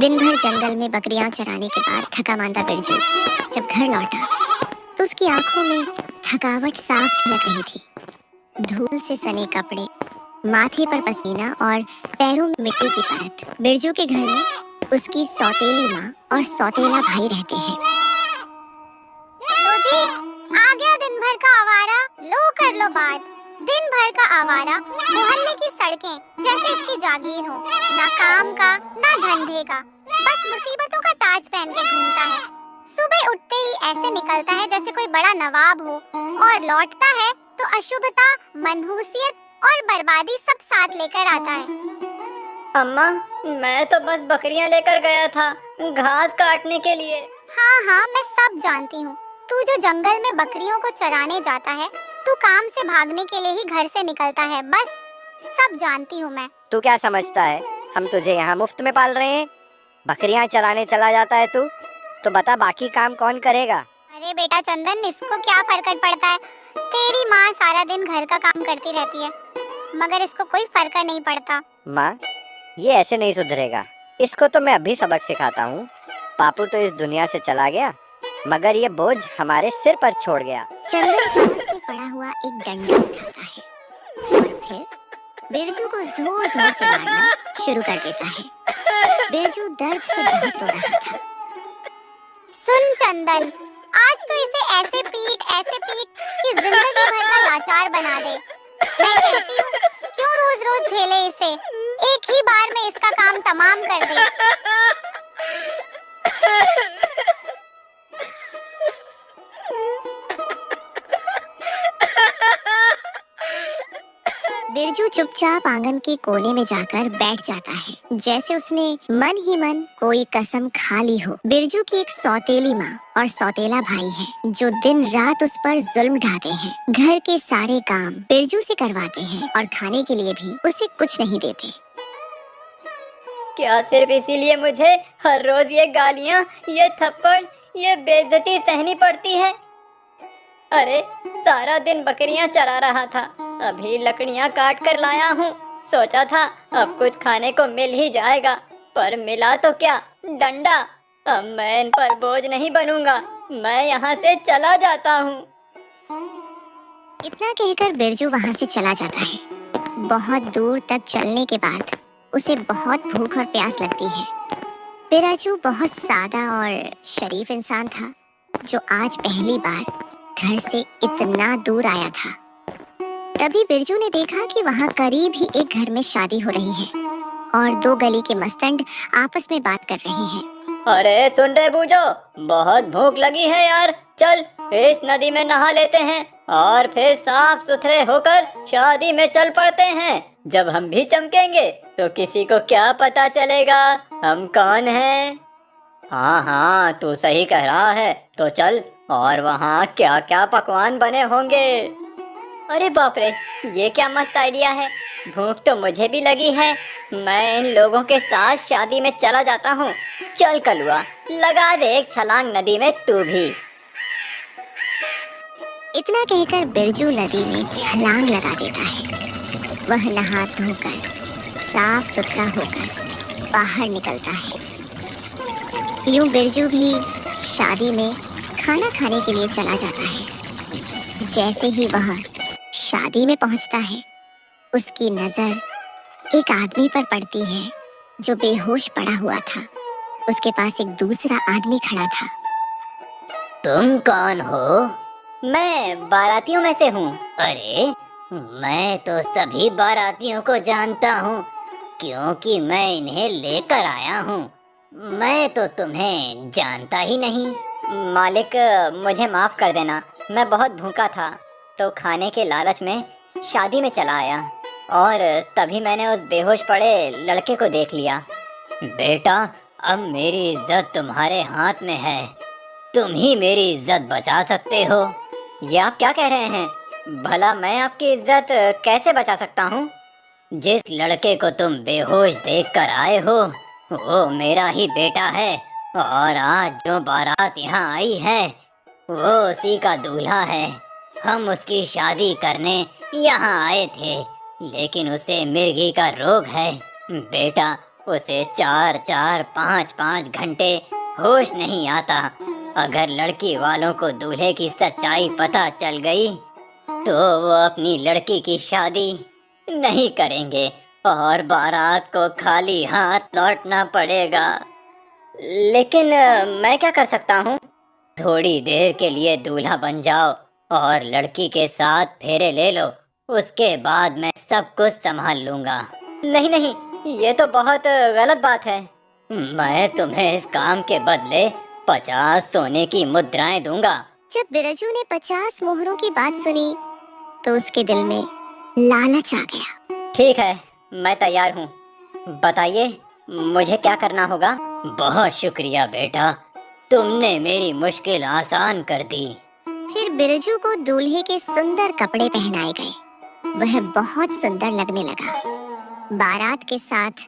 दिन भर जंगल में बकरियां चराने के बाद थका मांदा बिरजू जब घर लौटा तो उसकी आंखों में थकावट साफ झलक रही थी। धूल से सने कपड़े, माथे पर पसीना और पैरों में मिट्टी की परत। बिरजू के घर में उसकी सौतेली माँ और सौतेला भाई रहते हैं। तो जी, आ गया दिन भर का आवारा, लो कर लो बात। दिन भर का आवारा, मोहल्ले की सड़कें जैसे इसकी जागीर हो, ना काम का ना धंधे का, बस मुसीबतों का ताज पहन के घूमता है। सुबह उठते ही ऐसे निकलता है जैसे कोई बड़ा नवाब हो, और लौटता है तो अशुभता, मनहूसियत और बर्बादी सब साथ लेकर आता है। अम्मा, मैं तो बस बकरियां लेकर गया था घास काटने के लिए। हाँ हाँ, मैं सब जानती हूँ। तू जो जंगल में बकरियों को चराने जाता है, तू काम से भागने के लिए ही घर से निकलता है, बस सब जानती हूँ मैं। तू क्या समझता है, हम तुझे यहाँ मुफ्त में पाल रहे हैं? बकरियां चराने चला जाता है तू, तो बता बाकी काम कौन करेगा? अरे बेटा चंदन, इसको क्या फर्क पड़ता है? तेरी माँ सारा दिन घर का काम करती रहती है, मगर इसको कोई फर्क नहीं पड़ता। माँ, ये ऐसे नहीं सुधरेगा। इसको तो मैं अभी सबक सिखाता हूँ। पापू तो इस दुनिया से चला गया, मगर ये बोझ हमारे सिर पर छोड़ गया। चंदन पास में पड़ा हुआ एक डंडा उठाता है और फिर बिरजू को जोर जोर से मारना शुरू कर देता है। बिरजू दर्द से बहुत रो रहा था। सुन चंदन, आज तो इसे ऐसे पीट कि जिंदगी भर का लाचार बना दे। मैं कहती हूँ, क्यों रोज रोज झेले इसे, एक ही बार में इसका काम तमाम कर दे। बिरजू चुपचाप आंगन के कोने में जाकर बैठ जाता है, जैसे उसने मन ही मन कोई कसम खा ली हो। बिरजू की एक सौतेली माँ और सौतेला भाई है, जो दिन रात उस पर जुल्म ढाते हैं। घर के सारे काम बिरजू से करवाते हैं और खाने के लिए भी उसे कुछ नहीं देते। क्या सिर्फ इसीलिए मुझे हर रोज ये गालियाँ, ये थप्पड़, ये बेइज्जती सहनी पड़ती है? अरे, सारा दिन बकरियां चरा रहा था, अभी लकड़ियां काट कर लाया हूँ। सोचा था अब कुछ खाने को मिल ही जाएगा, पर मिला तो क्या, डंडा। अब मैं इन पर बोझ नहीं बनूंगा, मैं यहाँ से चला जाता हूँ। इतना कहकर बिरजू वहाँ से चला जाता है। बहुत दूर तक चलने के बाद उसे बहुत भूख और प्यास लगती है। बिरजू बहुत सादा और शरीफ इंसान था, जो आज पहली बार घर से इतना दूर आया था। तभी बिरजू ने देखा कि वहाँ करीब ही एक घर में शादी हो रही है और दो गली के मस्तंड आपस में बात कर रहे हैं। अरे सुन रहे बूझो, बहुत भूख लगी है यार, चल इस नदी में नहा लेते हैं और फिर साफ सुथरे होकर शादी में चल पड़ते हैं। जब हम भी चमकेंगे तो किसी को क्या पता चलेगा हम कौन हैं। हाँ हाँ, तू सही कह रहा है, तो चल। और वहाँ क्या क्या पकवान बने होंगे। अरे बाप रे, ये क्या मस्त आइडिया है। भूख तो मुझे भी लगी है, मैं इन लोगों के साथ शादी में चला जाता हूँ। चल कलुआ, लगा दे एक छलांग नदी में तू भी। इतना कहकर बिरजू नदी में छलांग लगा देता है। वह नहा धोकर साफ सुथरा होकर बाहर निकलता है। यूं बिरजू भी शादी में खाना खाने के लिए चला जाता है। जैसे ही वह शादी में पहुंचता है, उसकी नजर एक आदमी पर पड़ती है जो बेहोश पड़ा हुआ था। उसके पास एक दूसरा आदमी खड़ा था। तुम कौन हो? मैं बारातियों में से हूँ। अरे, मैं तो सभी बारातियों को जानता हूँ, क्योंकि मैं इन्हें लेकर आया हूँ। मैं तो तुम्हें जानता ही नहीं। मालिक, मुझे माफ कर देना, मैं बहुत भूखा था तो खाने के लालच में शादी में चला आया और तभी मैंने उस बेहोश पड़े लड़के को देख लिया। बेटा, अब मेरी इज्जत तुम्हारे हाथ में है, तुम ही मेरी इज्जत बचा सकते हो। ये आप क्या कह रहे हैं? भला मैं आपकी इज्जत कैसे बचा सकता हूँ? जिस लड़के को तुम बेहोश देखकर आए हो वो मेरा ही बेटा है, और आज जो बारात यहाँ आई है वो उसी का दूल्हा है। हम उसकी शादी करने यहाँ आए थे, लेकिन उसे मिर्गी का रोग है। बेटा, उसे 4-4, 5-5 घंटे होश नहीं आता। अगर लड़की वालों को दूल्हे की सच्चाई पता चल गई तो वो अपनी लड़की की शादी नहीं करेंगे और बारात को खाली हाथ लौटना पड़ेगा। लेकिन मैं क्या कर सकता हूँ? थोड़ी देर के लिए दूल्हा बन जाओ और लड़की के साथ फेरे ले लो, उसके बाद मैं सब कुछ संभाल लूंगा। नहीं नहीं, ये तो बहुत गलत बात है। मैं तुम्हें इस काम के बदले 50 सोने की मुद्राएं दूंगा। जब बिरजू ने 50 मोहरों की बात सुनी तो उसके दिल में लालच आ गया। ठीक है, मैं तैयार हूँ। बताइए मुझे क्या करना होगा? बहुत शुक्रिया बेटा, तुमने मेरी मुश्किल आसान कर दी। फिर बिरजू को दूल्हे के सुंदर कपड़े पहनाए गए। वह बहुत सुंदर लगने लगा। बारात के साथ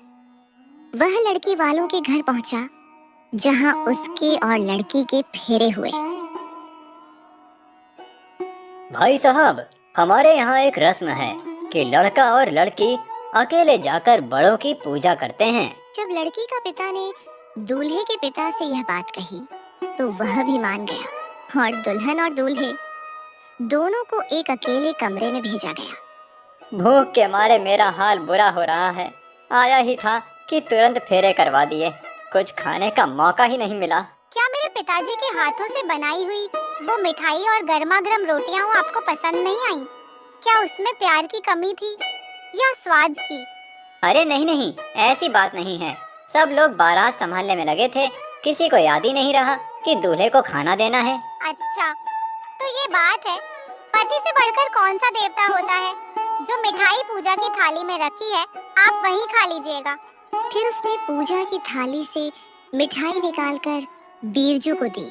वह लड़की वालों के घर पहुंचा, जहां उसके और लड़की के फेरे हुए। भाई साहब, हमारे यहाँ एक रस्म है कि लड़का और लड़की अकेले जाकर बड़ों की पूजा करते हैं। जब लड़की का पिता ने दूल्हे के पिता से यह बात कही तो वह भी मान गया और दुल्हन और दूल्हे दोनों को एक अकेले कमरे में भेजा गया। भूख के मारे मेरा हाल बुरा हो रहा है। आया ही था कि तुरंत फेरे करवा दिए, कुछ खाने का मौका ही नहीं मिला। क्या मेरे पिताजी के हाथों से बनाई हुई वो मिठाई और गर्मा गर्म रोटियां आपको पसंद नहीं आई? क्या उसमें प्यार की कमी थी या स्वाद की? अरे नहीं नहीं, ऐसी बात नहीं है। सब लोग बारात संभालने में लगे थे, किसी को याद ही नहीं रहा कि दूल्हे को खाना देना है। अच्छा, तो ये बात है, पति से बढ़कर कौन सा देवता होता है? जो मिठाई पूजा की थाली में रखी है, आप वही खा लीजिएगा। फिर उसने पूजा की थाली से मिठाई निकालकर बीरजू को दी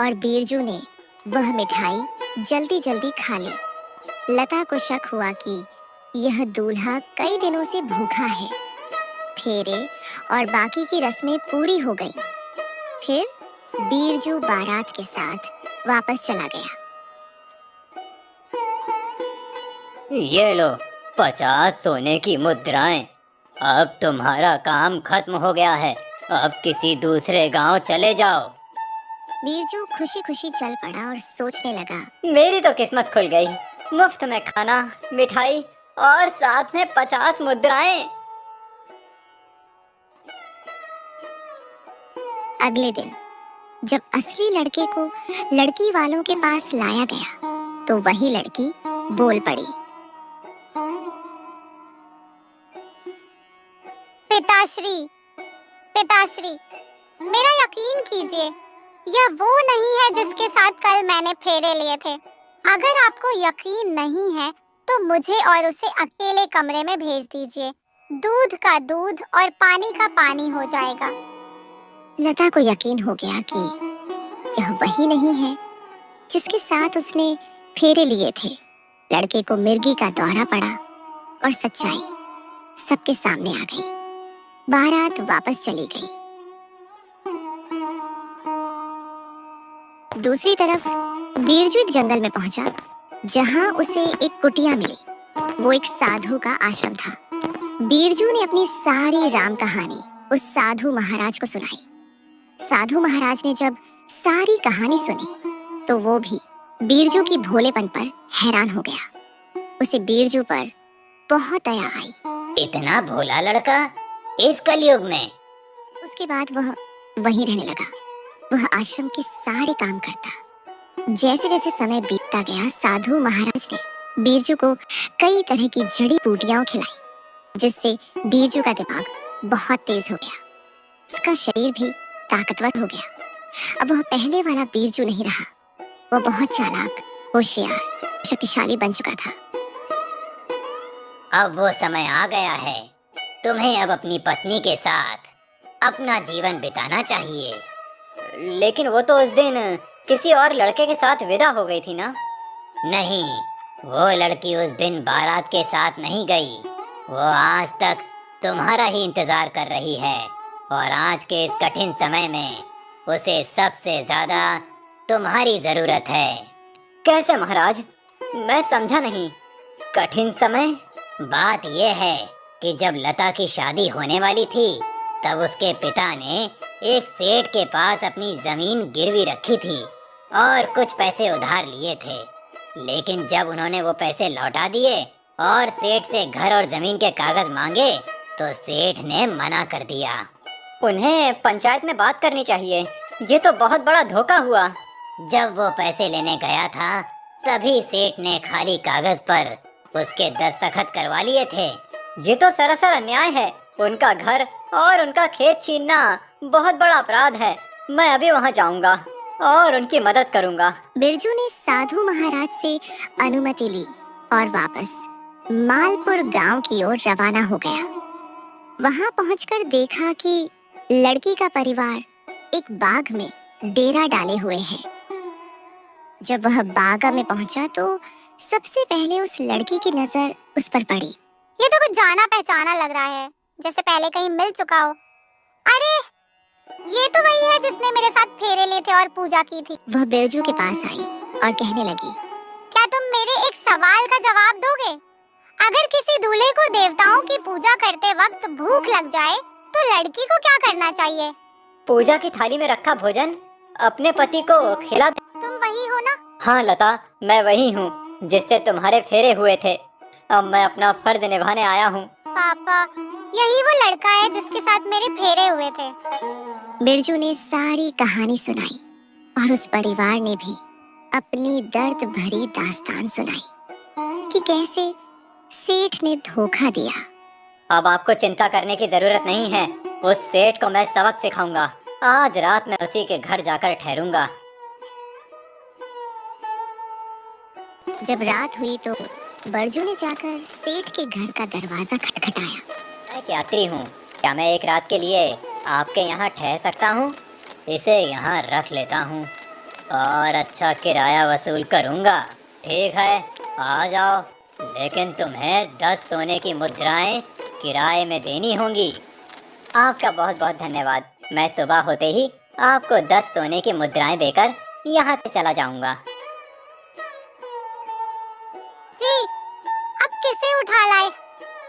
और बीरजू ने वह मिठाई जल्दी जल्दी खा ली। लता को शक हुआ कि यह दूल्हा कई दिनों से भूखा है। फेरे और बाकी की रस्में पूरी हो गई। फिर बीरजू बारात के साथ वापस चला गया। ये लो 50 सोने की मुद्राएं। अब तुम्हारा काम खत्म हो गया है, अब किसी दूसरे गांव चले जाओ। बीरजू खुशी खुशी चल पड़ा और सोचने लगा, मेरी तो किस्मत खुल गई। मुफ्त में खाना, मिठाई और साथ में 50 मुद्राएं। अगले दिन जब असली लड़के को लड़की वालों के पास लाया गया तो वही लड़की बोल पड़ी। पिताश्री, पिताश्री, मेरा यकीन कीजिए, यह वो नहीं है जिसके साथ कल मैंने फेरे लिए थे। अगर आपको यकीन नहीं है तो मुझे और उसे अकेले कमरे में भेज दीजिए। दूध का दूध और पानी का पानी हो जाएगा। लता को यकीन हो गया कि यह वही नहीं है जिसके साथ उसने फेरे लिए थे। लड़के को मिर्गी का दौरा पड़ा और सच्चाई सबके सामने आ गई। बारात वापस चली गई। दूसरी तरफ बीरजू एक जंगल में पहुंचा, जहां उसे एक कुटिया मिली। वो एक साधु का आश्रम था। बीरजू ने अपनी सारी राम कहानी उस साधु महाराज को सुनाई। साधु महाराज ने जब सारी कहानी सुनी तो वो भी बीरजू की भोलेपन पर हैरान हो गया। उसे बीरजू पर बहुत दया आई। इतना भोला लड़का इस कलयुग में। उसके बाद वह वहीं रहने लगा। वह आश्रम के सारे काम करता। जैसे जैसे समय बीतता गया, साधु महाराज ने बीरजू को कई तरह की जड़ी बूटियां खिलाई, जिससे बीरजू का दिमाग बहुत तेज हो गया। उसका शरीर भी ताकतवर हो गया। अब वह पहले वाला बीरजू नहीं रहा। वह बहुत चालाक, होशियार, शक्तिशाली बन चुका था। अब वो समय आ गया है, तुम्हें अब अपनी पत्नी के साथ अपना जीवन बिताना चाहिए। लेकिन वो तो उस दिन किसी और लड़के के साथ विदा हो गई थी ना? नहीं, वो लड़की उस दिन बारात के साथ नहीं गई। वो आज तक तुम्हारा ही इंतजार कर रही है और आज के इस कठिन समय में उसे सबसे ज्यादा तुम्हारी जरूरत है। कैसे महाराज? मैं समझा नहीं। कठिन समय? बात यह है कि जब लता की शादी होने वाली थी तब उसके पिता ने एक सेठ के पास अपनी जमीन गिरवी रखी थी और कुछ पैसे उधार लिए थे। लेकिन जब उन्होंने वो पैसे लौटा दिए और सेठ से घर और जमीन के कागज मांगे तो सेठ ने मना कर दिया। उन्हें पंचायत में बात करनी चाहिए, ये तो बहुत बड़ा धोखा हुआ। जब वो पैसे लेने गया था तभी सेठ ने खाली कागज पर उसके दस्तखत करवा लिए थे। ये तो सरासर अन्याय है। उनका घर और उनका खेत छीनना बहुत बड़ा अपराध है। मैं अभी वहाँ जाऊंगा और उनकी मदद करूंगा। बिरजू ने साधु महाराज से अनुमति ली और वापस मालपुर गांव की ओर रवाना हो गया। वहां पहुंचकर देखा कि लड़की का परिवार एक बाग में डेरा डाले हुए है। जब वह बागा में पहुंचा तो सबसे पहले उस लड़की की नजर उस पर पड़ी। ये तो कुछ जाना पहचाना लग रहा है, जैसे पहले कहीं मिल चुका हो। अरे ये तो वही है जिसने मेरे साथ फेरे लिए थे और पूजा की थी। वह बिरजू के पास आई और कहने लगी, क्या तुम मेरे एक सवाल का जवाब दोगे? अगर किसी दूल्हे को देवताओं की पूजा करते वक्त भूख लग जाए तो लड़की को क्या करना चाहिए? पूजा की थाली में रखा भोजन अपने पति को खिला दे। तुम वही हो ना? हाँ लता, मैं वही हूँ जिससे तुम्हारे फेरे हुए थे। अब मैं अपना फर्ज निभाने आया हूँ। पापा, यही वो लड़का है जिसके साथ मेरे फेरे हुए थे। बिरजू ने सारी कहानी सुनाई और उस परिवार ने भी अपनी दर्द भरी दास्तान सुनाई कि कैसे सेठ ने धोखा दिया। अब आपको चिंता करने की जरूरत नहीं है। उस सेठ को मैं सबक सिखाऊंगा। आज रात में उसी के घर जाकर ठहरूंगा। जब रात हुई तो बिरजू ने जाकर सेठ के घर का दरवाजा खटखटाया। मैं एक यात्री हूँ, क्या मैं एक रात के लिए आपके यहाँ ठहर सकता हूँ? इसे यहाँ रख लेता हूँ और अच्छा किराया वसूल करूँगा। ठीक है, आ जाओ, लेकिन तुम्हें 10 सोने की मुद्राएं किराए में देनी होंगी। आपका बहुत बहुत धन्यवाद। मैं सुबह होते ही आपको 10 सोने की मुद्राएं देकर यहाँ से चला जाऊँगा। जी, अब किसे उठा लाए?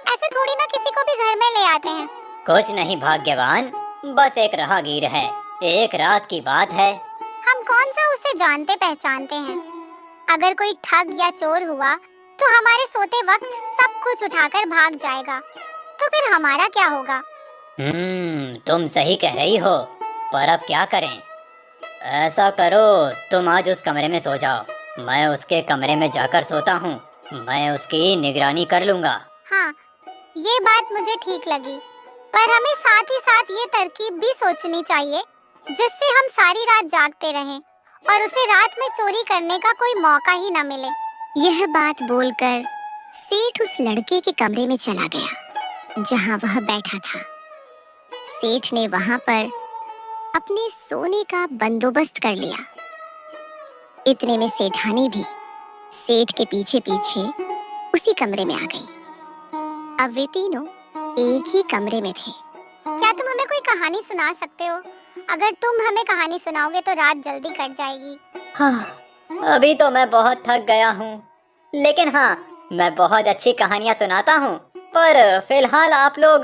ऐसे थोड़ी ना किसी को भी घर में ले आते हैं। कुछ नहीं भाग्यवान, बस एक राहगीर है। एक रात की बात है। हम कौन सा उसे जानते पहचानते हैं? अगर कोई ठग या चोर हुआ तो हमारे सोते वक्त सब कुछ उठाकर भाग जाएगा, तो फिर हमारा क्या होगा? तुम सही कह रही हो, पर अब क्या करें? ऐसा करो, तुम आज उस कमरे में सो जाओ, मैं उसके कमरे में जाकर सोता हूँ। मैं उसकी निगरानी कर लूँगा। हाँ, ये बात मुझे ठीक लगी, पर हमें साथ ही साथ ये तरकीब भी सोचनी चाहिए जिससे हम सारी रात जागते रहें और उसे रात में चोरी करने का कोई मौका ही न मिले। यह बात बोलकर सेठ उस लड़के के कमरे में चला गया जहां वह बैठा था। सेठ ने वहां पर अपने सोने का बंदोबस्त कर लिया। इतने में सेठानी भी सेठ के पीछे पीछे उसी कमरे में आ गई। अब वे तीनों एक ही कमरे में थे। क्या तुम हमें कोई कहानी सुना सकते हो? अगर तुम हमें कहानी सुनाओगे तो रात जल्दी कट जाएगी। हाँ, अभी तो मैं बहुत थक गया हूँ, लेकिन हाँ, मैं बहुत अच्छी कहानियाँ सुनाता हूँ। पर फिलहाल आप लोग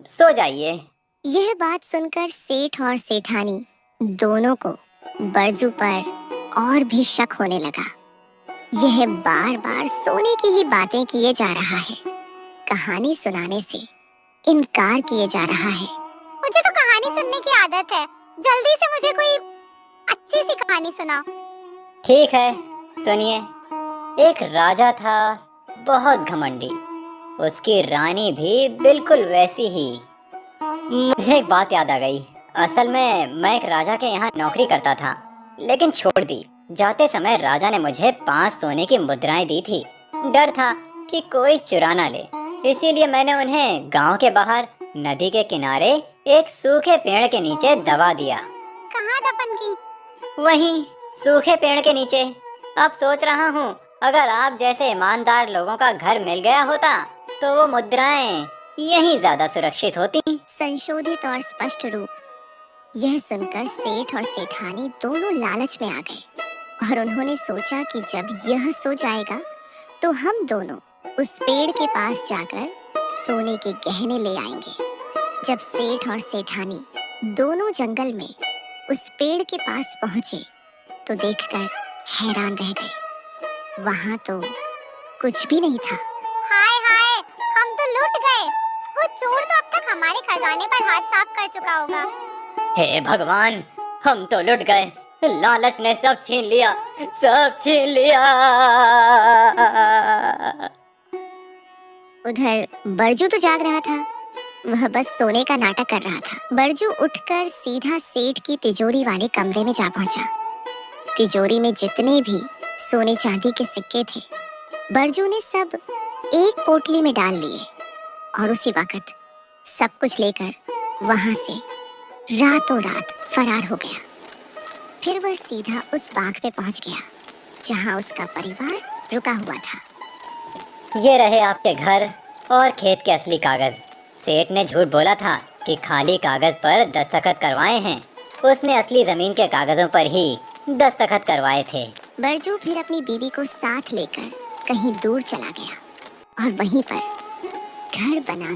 सो जाइए। यह बात सुनकर सेठ और सेठानी दोनों को बिरजू पर और भी शक होने लगा। यह बार बार सोने की ही बातें किए जा रहा है, कहानी सुनाने से इनकार किए जा रहा है। मुझे तो कहानी सुनने की आदत है, जल्दी से मुझे कोई अच्छी सी कहानी सुनाओ। ठीक है, सुनिए। एक राजा था, बहुत घमंडी। उसकी रानी भी बिल्कुल वैसी ही। मुझे एक बात याद आ गई। असल में मैं एक राजा के यहाँ नौकरी करता था, लेकिन छोड़ दी। जाते समय राजा ने मुझे 5 सोने की मुद्राएं दी थी। डर था कि कोई चुरा ना ले, इसीलिए मैंने उन्हें गांव के बाहर नदी के किनारे एक सूखे पेड़ के नीचे दबा दिया। कहाँ दफन की? वहीं सूखे पेड़ के नीचे। अब सोच रहा हूँ, अगर आप जैसे ईमानदार लोगों का घर मिल गया होता तो वो मुद्राएं यहीं ज्यादा सुरक्षित होती। संशोधित और स्पष्ट रूप। यह सुनकर सेठ और सेठानी दोनों लालच में आ गए और उन्होंने सोचा कि जब यह सो जाएगा तो हम दोनों उस पेड़ के पास जाकर सोने के गहने ले आएंगे। जब सेठ और सेठानी दोनों जंगल में उस पेड़ के पास पहुंचे तो देखकर हैरान रह गए। वहां तो कुछ भी नहीं था। हाय हाय, हम तो लूट गए। वो चोर तो अब तक हमारे खजाने पर हाथ साफ कर चुका होगा। हे भगवान, हम तो लुट गए। लालच ने सब छीन लिया, सब छीन लिया। उधर बरजू तो जाग रहा था। वह बस सोने का नाटक कर रहा था। बरजू उठकर सीधा सेठ की तिजोरी वाले कमरे में जा पहुंचा। तिजोरी में जितने भी सोने चांदी के सिक्के थे, बरजू ने सब एक पोटली में डाल लिए और उसी वक्त सब कुछ लेकर वहां से रातों रात फरार हो गया। फिर वह सीधा उस बाग पे पहुंच गया जहां उसका परिवार रुका हुआ था। ये रहे आपके घर और खेत के असली कागज। सेठ ने झूठ बोला था कि खाली कागज पर दस्तखत करवाए हैं। उसने असली जमीन के कागजों पर ही दस्तखत करवाए थे। बरजू फिर अपनी बीवी को साथ लेकर कहीं दूर चला गया और वहीं पर घर बना